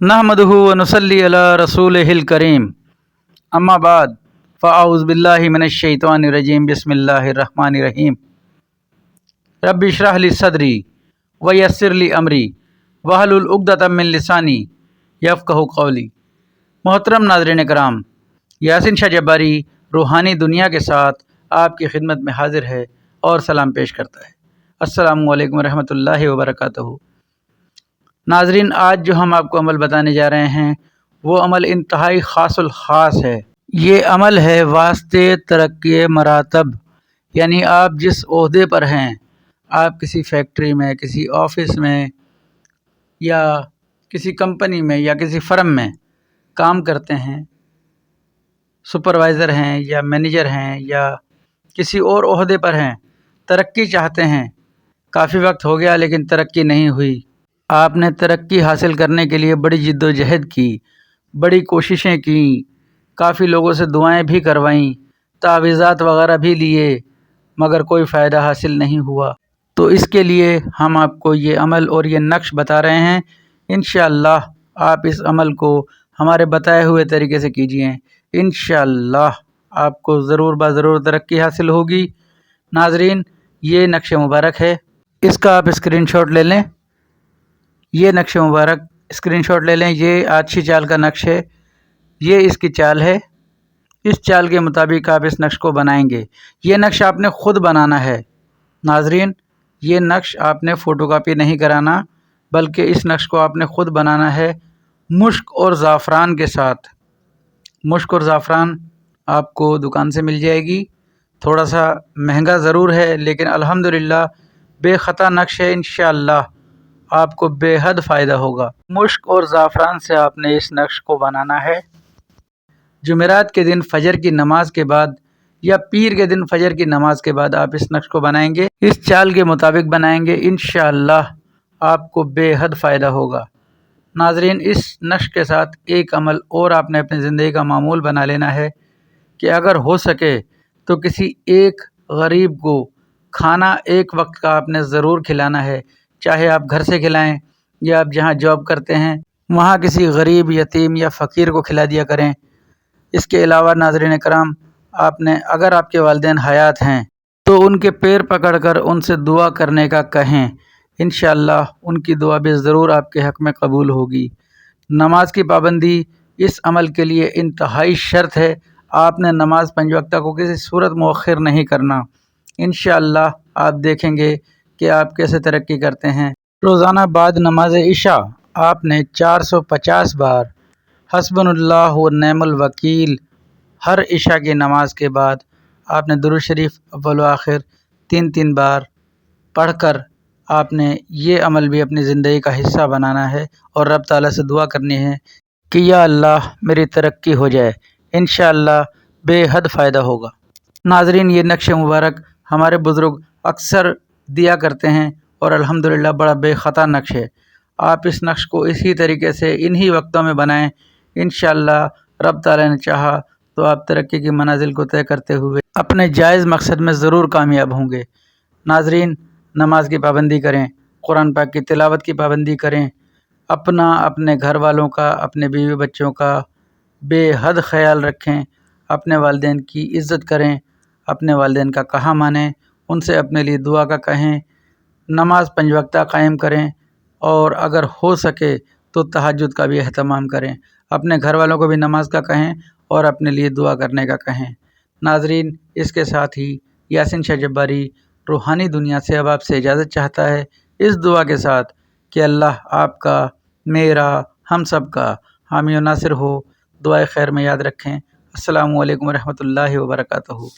नहमदुहु व नुसल्ली अला रसूलिहिल करीम अम्मा बाद फ़अऊज़ु बिल्लाहि मिनश्शैतानिर्रजीम बिस्मिल्लाहिर्रहमानिर्रहीम रब्बि इश्रह ली सदरी व यस्सिर ली अमरी वहलुल उक़दतम मिन लिसानी यफ़क़हू क़ौली। मोहतरम नाज़रीन कराम, यासिन शाह जब्बारी रूहानी दुनिया के साथ आपकी खिदमत में हाज़िर है और सलाम पेश करता है। अस्सलामु अलैकुम रहमतुल्लाहि व बरकातहू। नाज़रीन, आज जो हम आपको अमल बताने जा रहे हैं वो अमल इंतहाई ख़ासुल ख़ास है। ये अमल है वास्ते तरक्की मरातब, यानी आप जिस ओहदे पर हैं, आप किसी फैक्ट्री में, किसी ऑफ़िस में या किसी कंपनी में या किसी फ़र्म में काम करते हैं, सुपरवाइज़र हैं या मैनेजर हैं या किसी और ओहदे पर हैं, तरक्की चाहते हैं, काफ़ी वक्त हो गया लेकिन तरक्की नहीं हुई। आपने तरक्की हासिल करने के लिए बड़ी जिद्दोजहद की, बड़ी कोशिशें की, काफ़ी लोगों से दुआएं भी करवाईं, तावीज़ात वगैरह भी लिए, मगर कोई फ़ायदा हासिल नहीं हुआ। तो इसके लिए हम आपको ये अमल और ये नक्श बता रहे हैं। इंशाअल्लाह आप इस अमल को हमारे बताए हुए तरीके से कीजिए, इंशाअल्लाह आपको ज़रूर ज़रूर तरक्की हासिल होगी। नाज़रीन, ये नक्श मुबारक है, इसका आप स्क्रीनशॉट ले लें। ये नक्श मुबारक स्क्रीनशॉट ले लें। ये अच्छी चाल का नक्श है, ये इसकी चाल है। इस चाल के मुताबिक आप इस नक्श को बनाएंगे। ये नक्श आपने ख़ुद बनाना है। नाज़रीन, ये नक्श आपने फ़ोटोकॉपी नहीं कराना, बल्कि इस नक्श को आपने ख़ुद बनाना है मुश्क और ज़ाफ़रान के साथ। मुश्क और ज़ाफ़रान आपको दुकान से मिल जाएगी। थोड़ा सा महंगा ज़रूर है, लेकिन अल्हम्दुलिल्लाह बेख़ता नक्श है। इंशाअल्लाह आपको बेहद फ़ायदा होगा। मुश्क और ज़ाफ़रान से आपने इस नक्श को बनाना है। जुमेरात के दिन फ़जर की नमाज के बाद या पीर के दिन फ़जर की नमाज के बाद आप इस नक्श को बनाएंगे। इस चाल के मुताबिक बनाएंगे, इंशाअल्लाह आपको बेहद फ़ायदा होगा। नाज़रीन, इस नक्श के साथ एक अमल और आपने अपनी ज़िंदगी का मामूल बना लेना है कि अगर हो सके तो किसी एक गरीब को खाना एक वक्त का आपने ज़रूर खिलाना है। चाहे आप घर से खिलाएं या आप जहां जॉब करते हैं वहां किसी गरीब, यतीम या फ़कीर को खिला दिया करें। इसके अलावा नाज़रीन कराम, आपने अगर आपके वालिदैन हयात हैं तो उनके पैर पकड़कर उनसे दुआ करने का कहें। इंशाअल्लाह उनकी दुआ भी ज़रूर आपके हक़ में कबूल होगी। नमाज की पाबंदी इस अमल के लिए इंतहाई शर्त है। आपने नमाज 5 वक्त को किसी सूरत मुअख्खिर नहीं करना। इंशाअल्लाह आप देखेंगे कि आप कैसे तरक्की करते हैं। रोज़ाना बाद नमाज इशा आपने 450 बार हस्बुनल्लाह व निअमल वकील, हर इशा की नमाज के बाद आपने दुरूद शरीफ अव्वल व आखिर 3 बार पढ़कर आपने ये अमल भी अपनी ज़िंदगी का हिस्सा बनाना है और रब ताला से दुआ करनी है कि या अल्लाह मेरी तरक्की हो जाए। इंशाअल्लाह बेहद फ़ायदा होगा। नाज़रीन, ये नक्श मुबारक हमारे बुज़ुर्ग अक्सर दिया करते हैं और अल्हम्दुलिल्लाह बड़ा बेख़ता नक्श है। आप इस नक्श को इसी तरीके से इन्हीं वक्तों में बनाएं। इंशाअल्लाह रब ताला ने चाहा तो आप तरक्की की मनाजिल को तय करते हुए अपने जायज़ मकसद में ज़रूर कामयाब होंगे। नाज़रीन, नमाज की पाबंदी करें, कुरान पाक की तिलावत की पाबंदी करें, अपना, अपने घर वालों का, अपने बीवी बच्चों का बेहद ख्याल रखें, अपने वालिदैन की इज़्ज़त करें, अपने वालिदैन का कहा मानें, उनसे अपने लिए दुआ का कहें, नमाज 5 वक्ता कायम करें और अगर हो सके तो तहज्जुद का भी एहतमाम करें। अपने घर वालों को भी नमाज का कहें और अपने लिए दुआ करने का कहें। नाज़रीन, इसके साथ ही यासिन शाह जब्बारी रूहानी दुनिया से अब आपसे इजाज़त चाहता है, इस दुआ के साथ कि अल्लाह आपका, मेरा, हम सब का हामी और नासिर हो। दुआए खैर में याद रखें। अस्सलामु अलैकुम रहमतुल्लाहि व बरकातहू।